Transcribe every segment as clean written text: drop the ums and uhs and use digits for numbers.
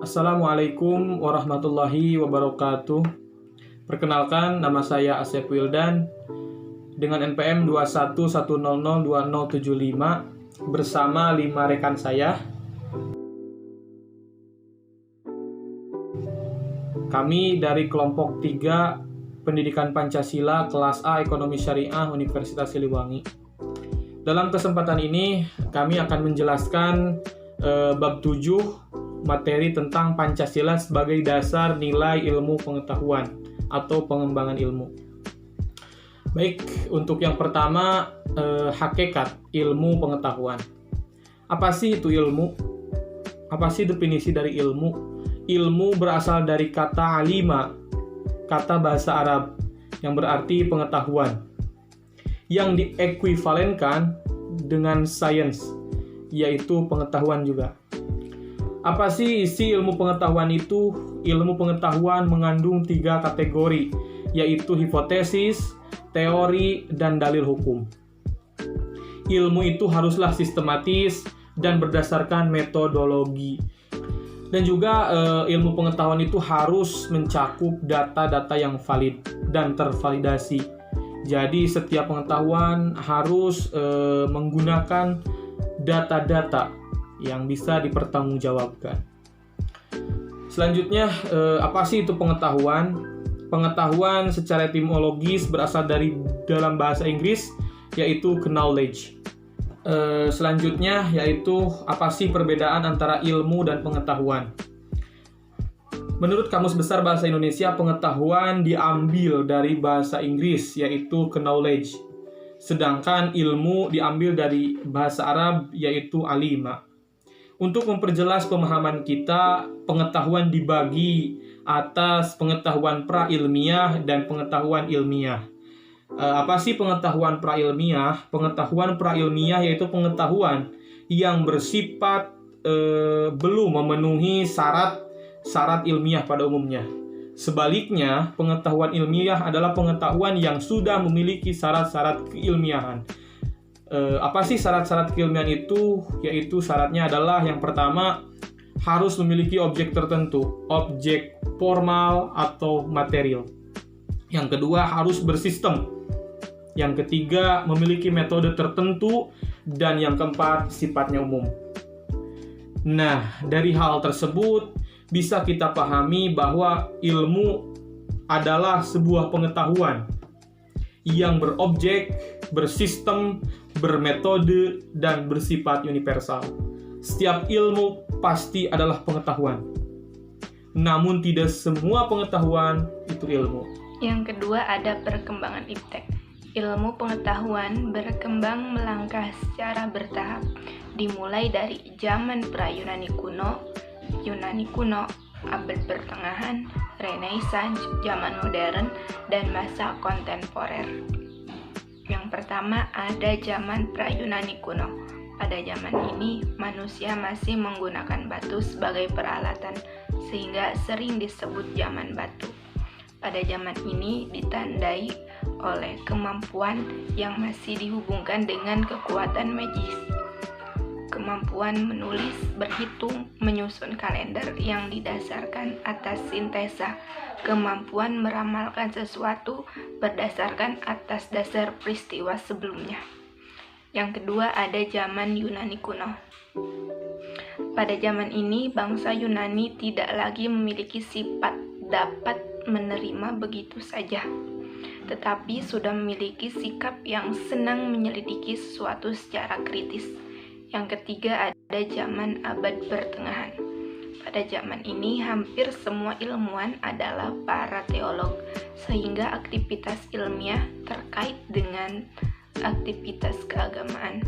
Assalamualaikum warahmatullahi wabarakatuh. Perkenalkan, nama saya Asep Wildan dengan NPM 2110020075 bersama 5 rekan saya. Kami dari kelompok 3 Pendidikan Pancasila kelas A Ekonomi Syariah Universitas Siliwangi. Dalam kesempatan ini kami akan menjelaskan bab 7 materi tentang Pancasila sebagai dasar nilai ilmu pengetahuan atau pengembangan ilmu. Baik, untuk yang pertama, hakikat ilmu pengetahuan. Apa sih itu ilmu? Apa sih definisi dari ilmu? Ilmu berasal dari kata alima, kata bahasa Arab yang berarti pengetahuan, yang diekuivalenkan dengan sains, yaitu pengetahuan juga. Apa sih isi ilmu pengetahuan itu? Ilmu pengetahuan mengandung 3 kategori, yaitu hipotesis, teori, dan dalil hukum. Ilmu itu haruslah sistematis dan berdasarkan metodologi. Dan juga ilmu pengetahuan itu harus mencakup data-data yang valid dan tervalidasi. Jadi setiap pengetahuan harus menggunakan data-data yang bisa dipertanggungjawabkan. Selanjutnya, apa sih itu pengetahuan? Pengetahuan secara etimologis berasal dari dalam bahasa Inggris, yaitu knowledge. Selanjutnya, yaitu apa sih perbedaan antara ilmu dan pengetahuan? Menurut Kamus Besar Bahasa Indonesia, pengetahuan diambil dari bahasa Inggris, yaitu knowledge. Sedangkan ilmu diambil dari bahasa Arab, yaitu alima. Untuk memperjelas pemahaman kita, pengetahuan dibagi atas pengetahuan pra-ilmiah dan pengetahuan ilmiah. Apa sih pengetahuan pra-ilmiah? Pengetahuan pra-ilmiah yaitu pengetahuan yang bersifat belum memenuhi syarat ilmiah pada umumnya. Sebaliknya, pengetahuan ilmiah adalah pengetahuan yang sudah memiliki syarat-syarat keilmiahan. Apa sih syarat-syarat keilmiahan itu? Yaitu syaratnya adalah yang pertama, harus memiliki objek tertentu, objek formal atau material. Yang kedua, harus bersistem. Yang ketiga, memiliki metode tertentu. Dan yang keempat, sifatnya umum. Nah, dari hal tersebut bisa kita pahami bahwa ilmu adalah sebuah pengetahuan yang berobjek, bersistem, bermetode, dan bersifat universal. Setiap ilmu pasti adalah pengetahuan. Namun tidak semua pengetahuan itu ilmu. Yang kedua ada perkembangan iptek. Ilmu pengetahuan berkembang melangkah secara bertahap, dimulai dari zaman pra-Yunani kuno, abad pertengahan, Renaissance, zaman modern, dan masa kontemporer. Yang pertama ada zaman pra-Yunani kuno. Pada zaman ini, manusia masih menggunakan batu sebagai peralatan, sehingga sering disebut zaman batu. Pada zaman ini ditandai oleh kemampuan yang masih dihubungkan dengan kekuatan magis. Kemampuan menulis, berhitung, menyusun kalender yang didasarkan atas sintesa. Kemampuan meramalkan sesuatu berdasarkan atas dasar peristiwa sebelumnya. Yang kedua ada zaman Yunani kuno. Pada zaman ini, bangsa Yunani tidak lagi memiliki sifat dapat menerima begitu saja, tetapi sudah memiliki sikap yang senang menyelidiki sesuatu secara kritis. Yang ketiga ada zaman abad pertengahan. Pada zaman ini hampir semua ilmuwan adalah para teolog, sehingga aktivitas ilmiah terkait dengan aktivitas keagamaan.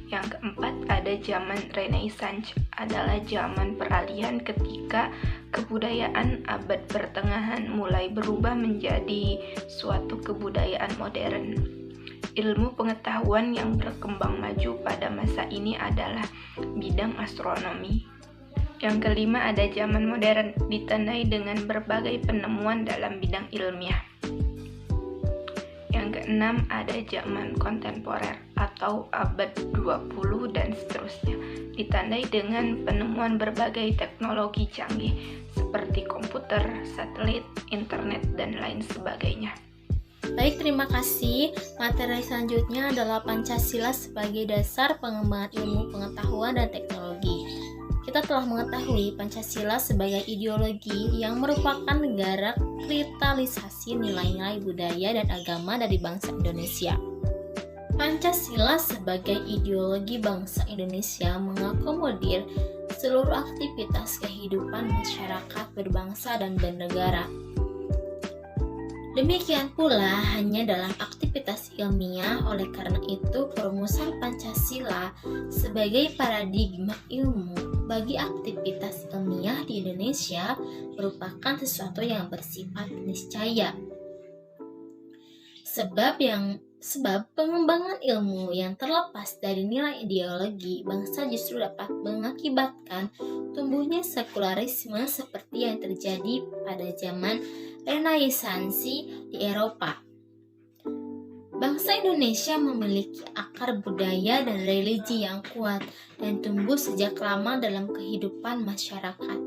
Yang keempat ada zaman Renaissance, adalah zaman peralihan ketika kebudayaan abad pertengahan mulai berubah menjadi suatu kebudayaan modern. Ilmu pengetahuan yang berkembang maju pada masa ini adalah bidang astronomi. Yang kelima ada zaman modern, ditandai dengan berbagai penemuan dalam bidang ilmiah. Yang keenam ada zaman kontemporer atau abad 20 dan seterusnya, ditandai dengan penemuan berbagai teknologi canggih seperti komputer, satelit, internet, dan lain sebagainya. Baik, terima kasih. Materi selanjutnya adalah Pancasila sebagai dasar pengembangan ilmu pengetahuan dan teknologi. Kita telah mengetahui Pancasila sebagai ideologi yang merupakan negara kristalisasi nilai-nilai budaya dan agama dari bangsa Indonesia. Pancasila sebagai ideologi bangsa Indonesia mengakomodir seluruh aktivitas kehidupan masyarakat berbangsa dan bernegara. Demikian pula hanya dalam aktivitas ilmiah. Oleh karena itu, perumusan Pancasila sebagai paradigma ilmu bagi aktivitas ilmiah di Indonesia merupakan sesuatu yang bersifat niscaya. Sebab pengembangan ilmu yang terlepas dari nilai ideologi bangsa justru dapat mengakibatkan tumbuhnya sekularisme seperti yang terjadi pada zaman Renaissansi di Eropa. Bangsa Indonesia memiliki akar budaya dan religi yang kuat dan tumbuh sejak lama dalam kehidupan masyarakat.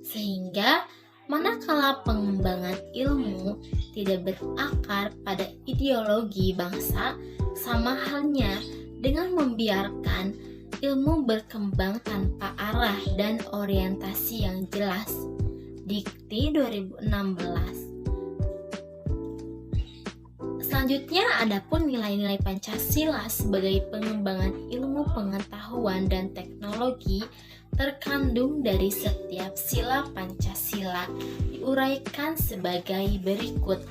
Sehingga manakala pengembangan ilmu tidak berakar pada ideologi bangsa, sama halnya dengan membiarkan ilmu berkembang tanpa arah dan orientasi yang jelas. Dikti 2016. Selanjutnya adapun nilai-nilai Pancasila sebagai pengembangan ilmu pengetahuan dan teknologi terkandung dari setiap sila Pancasila diuraikan sebagai berikut.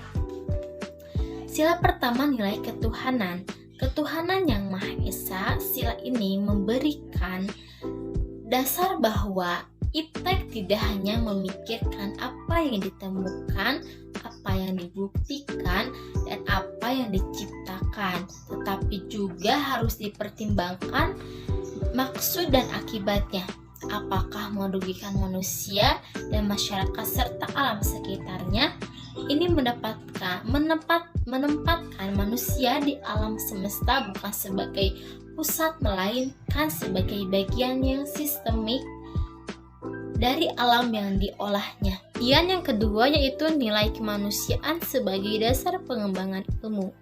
Sila pertama nilai ketuhanan. Ketuhanan yang Maha Esa. Sila ini memberikan dasar bahwa iptek tidak hanya memikirkan apa yang ditemukan, apa yang dibuktikan, dan apa yang diciptakan, tetapi juga harus dipertimbangkan maksud dan akibatnya. Apakah merugikan manusia dan masyarakat serta alam sekitarnya? Ini menempatkan manusia di alam semesta bukan sebagai pusat, melainkan sebagai bagian yang sistemik dari alam yang diolahnya. Kemudian yang kedua yaitu nilai kemanusiaan sebagai dasar pengembangan ilmu.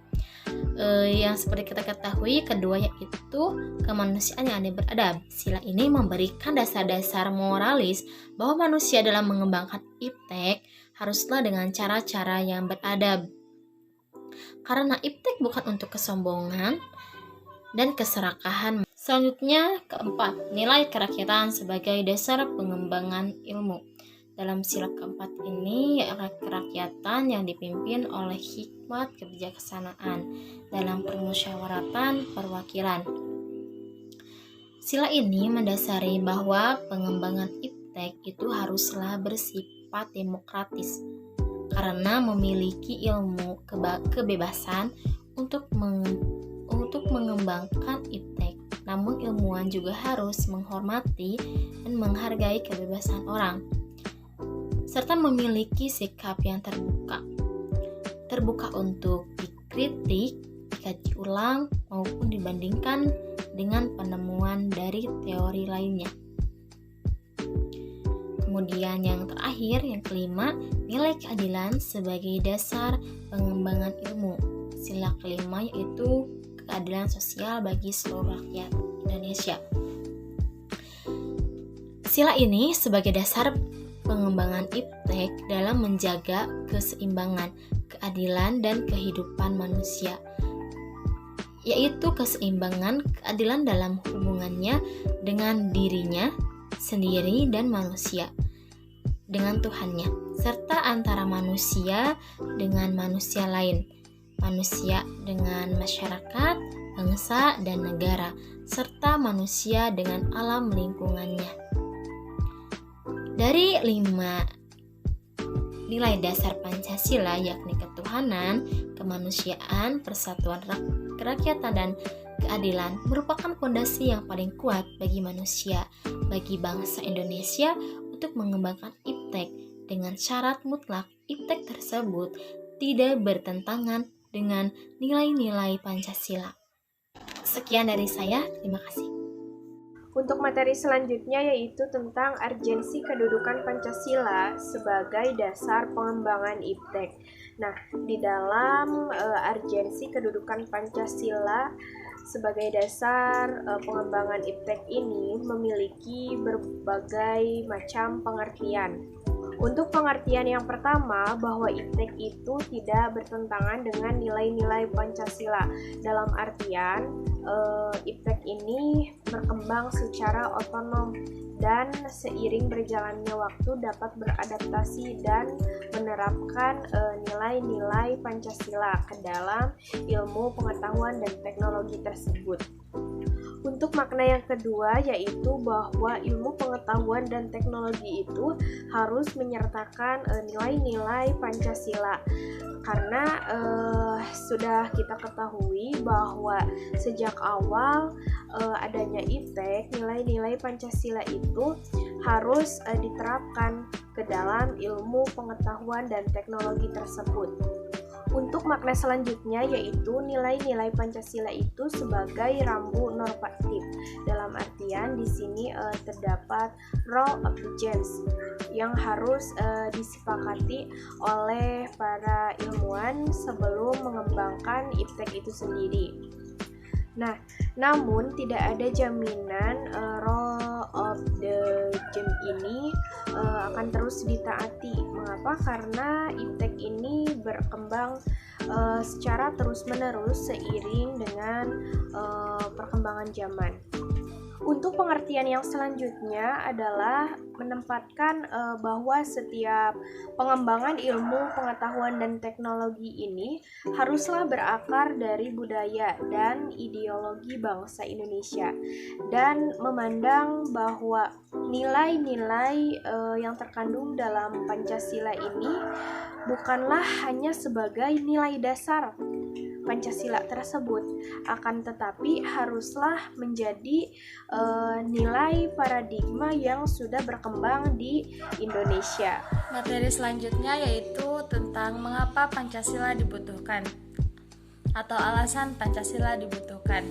Yang seperti kita ketahui, kedua yaitu kemanusiaan yang adil beradab. Sila ini memberikan dasar-dasar moralis bahwa manusia dalam mengembangkan iptek haruslah dengan cara-cara yang beradab. Karena iptek bukan untuk kesombongan dan keserakahan. Selanjutnya keempat, nilai kerakyatan sebagai dasar pengembangan ilmu. Dalam sila keempat ini, kerakyatan yang dipimpin oleh hikmat kebijaksanaan dalam permusyawaratan perwakilan. Sila ini mendasari bahwa pengembangan iptek itu haruslah bersifat demokratis karena memiliki ilmu kebebasan untuk mengembangkan iptek. Namun ilmuwan juga harus menghormati dan menghargai kebebasan orang, serta memiliki sikap yang terbuka untuk dikritik, dikaji ulang, maupun dibandingkan dengan penemuan dari teori lainnya. Kemudian yang terakhir, yang kelima, nilai keadilan sebagai dasar pengembangan ilmu. Sila kelima yaitu keadilan sosial bagi seluruh rakyat Indonesia. Sila ini sebagai dasar pengembangan iptek dalam menjaga keseimbangan, keadilan, dan kehidupan manusia, yaitu keseimbangan keadilan dalam hubungannya dengan dirinya sendiri dan manusia dengan Tuhannya, serta antara manusia dengan manusia lain, manusia dengan masyarakat, bangsa, dan negara, serta manusia dengan alam lingkungannya. Dari 5 nilai dasar Pancasila yakni ketuhanan, kemanusiaan, persatuan kerakyatan, dan keadilan merupakan fondasi yang paling kuat bagi manusia, bagi bangsa Indonesia untuk mengembangkan iptek dengan syarat mutlak iptek tersebut tidak bertentangan dengan nilai-nilai Pancasila. Sekian dari saya, terima kasih. Untuk materi selanjutnya yaitu tentang urgensi kedudukan Pancasila sebagai dasar pengembangan IPTEK. Nah, di dalam urgensi kedudukan Pancasila sebagai dasar pengembangan IPTEK ini memiliki berbagai macam pengertian. Untuk pengertian yang pertama, bahwa IPTEK itu tidak bertentangan dengan nilai-nilai Pancasila. Dalam artian, IPTEK ini berkembang secara otonom dan seiring berjalannya waktu dapat beradaptasi dan menerapkan nilai-nilai Pancasila ke dalam ilmu pengetahuan dan teknologi tersebut. Untuk makna yang kedua yaitu bahwa ilmu pengetahuan dan teknologi itu harus menyertakan nilai-nilai Pancasila, karena sudah kita ketahui bahwa sejak awal adanya IPTEK, nilai-nilai Pancasila itu harus diterapkan ke dalam ilmu pengetahuan dan teknologi tersebut. Untuk makna selanjutnya yaitu nilai-nilai Pancasila itu sebagai rambu normatif. Dalam artian di sini terdapat role of the gens yang harus disepakati oleh para ilmuwan sebelum mengembangkan IPTEK itu sendiri. Nah, namun tidak ada jaminan role of the gen ini akan terus ditaati. Mengapa? Karena IPTEK ini berkembang secara terus-menerus seiring dengan perkembangan zaman. Untuk pengertian yang selanjutnya adalah menempatkan bahwa setiap pengembangan ilmu pengetahuan dan teknologi ini haruslah berakar dari budaya dan ideologi bangsa Indonesia, dan memandang bahwa nilai-nilai yang terkandung dalam Pancasila ini bukanlah hanya sebagai nilai dasar Pancasila tersebut, akan tetapi haruslah menjadi nilai paradigma yang sudah berkembang di Indonesia. Materi selanjutnya yaitu tentang mengapa Pancasila dibutuhkan atau alasan Pancasila dibutuhkan.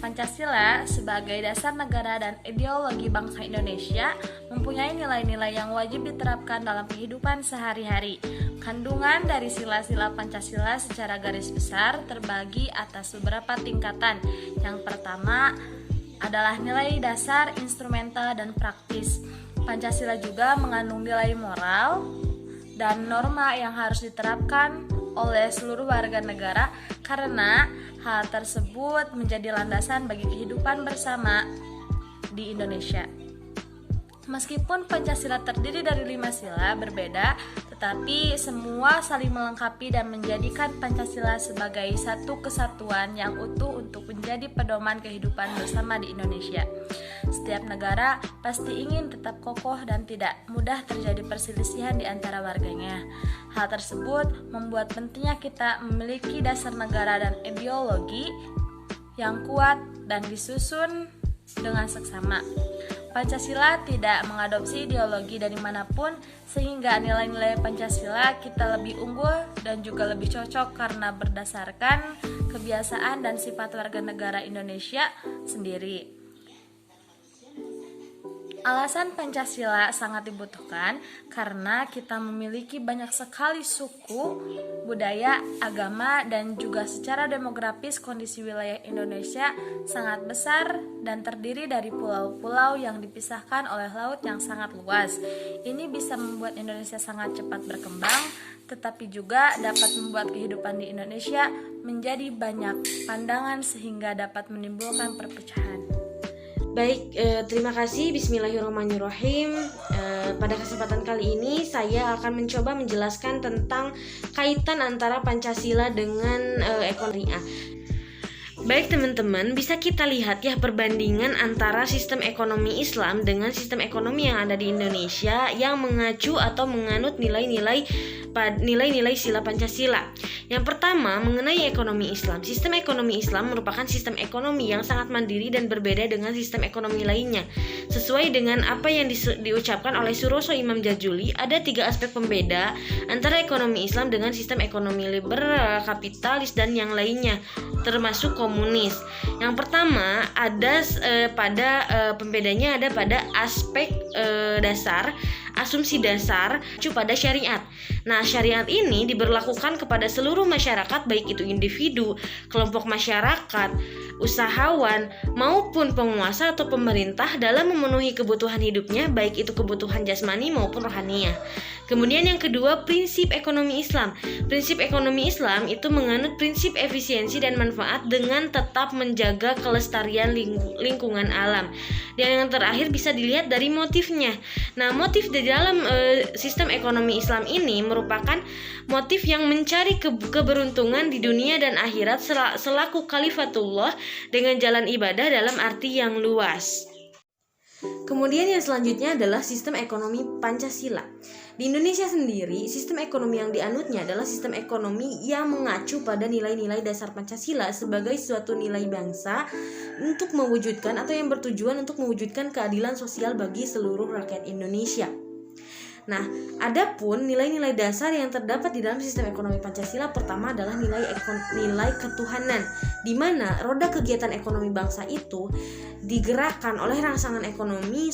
Pancasila sebagai dasar negara dan ideologi bangsa Indonesia mempunyai nilai-nilai yang wajib diterapkan dalam kehidupan sehari-hari. Kandungan dari sila-sila Pancasila secara garis besar terbagi atas beberapa tingkatan. Yang pertama adalah nilai dasar, instrumental, dan praktis. Pancasila juga mengandung nilai moral dan norma yang harus diterapkan oleh seluruh warga negara, karena hal tersebut menjadi landasan bagi kehidupan bersama di Indonesia. Meskipun Pancasila terdiri dari 5 sila berbeda, tetapi semua saling melengkapi dan menjadikan Pancasila sebagai satu kesatuan yang utuh untuk menjadi pedoman kehidupan bersama di Indonesia. Setiap negara pasti ingin tetap kokoh dan tidak mudah terjadi perselisihan di antara warganya. Hal tersebut membuat pentingnya kita memiliki dasar negara dan ideologi yang kuat dan disusun dengan seksama. Pancasila tidak mengadopsi ideologi dari manapun, sehingga nilai-nilai Pancasila kita lebih unggul dan juga lebih cocok karena berdasarkan kebiasaan dan sifat warga negara Indonesia sendiri. Alasan Pancasila sangat dibutuhkan karena kita memiliki banyak sekali suku, budaya, agama, dan juga secara demografis kondisi wilayah Indonesia sangat besar dan terdiri dari pulau-pulau yang dipisahkan oleh laut yang sangat luas. Ini bisa membuat Indonesia sangat cepat berkembang, tetapi juga dapat membuat kehidupan di Indonesia menjadi banyak pandangan sehingga dapat menimbulkan perpecahan. Baik, terima kasih. Bismillahirrahmanirrahim. Pada kesempatan kali ini saya akan mencoba menjelaskan tentang kaitan antara Pancasila dengan ekonomi. Baik teman-teman, bisa kita lihat ya perbandingan antara sistem ekonomi Islam dengan sistem ekonomi yang ada di Indonesia yang mengacu atau menganut nilai-nilai sila Pancasila. Yang pertama, mengenai ekonomi Islam. Sistem ekonomi Islam merupakan sistem ekonomi yang sangat mandiri dan berbeda dengan sistem ekonomi lainnya. Sesuai dengan apa yang diucapkan oleh Suroso Imam Jajuli, ada 3 aspek pembeda antara ekonomi Islam dengan sistem ekonomi liberal, kapitalis, dan yang lainnya, termasuk komunis. Yang pertama ada pembedanya ada pada aspek dasar, asumsi dasar pada syariat. Nah, syariat ini diberlakukan kepada seluruh masyarakat, baik itu individu, kelompok masyarakat, usahawan, maupun penguasa atau pemerintah dalam memenuhi kebutuhan hidupnya, baik itu kebutuhan jasmani maupun rohaniah. Kemudian yang kedua, prinsip ekonomi Islam. Prinsip ekonomi Islam itu menganut prinsip efisiensi dan manfaat dengan tetap menjaga kelestarian lingkungan alam. Dan yang terakhir bisa dilihat dari motifnya. Nah, motif di dalam sistem ekonomi Islam ini merupakan motif yang mencari keberuntungan di dunia dan akhirat selaku khalifatullah dengan jalan ibadah dalam arti yang luas. Kemudian yang selanjutnya adalah sistem ekonomi Pancasila. Di Indonesia sendiri, sistem ekonomi yang dianutnya adalah sistem ekonomi yang mengacu pada nilai-nilai dasar Pancasila sebagai suatu nilai bangsa untuk mewujudkan atau yang bertujuan untuk mewujudkan keadilan sosial bagi seluruh rakyat Indonesia. Nah, adapun nilai-nilai dasar yang terdapat di dalam sistem ekonomi Pancasila, pertama adalah nilai ketuhanan, di mana roda kegiatan ekonomi bangsa itu digerakkan oleh rangsangan ekonomi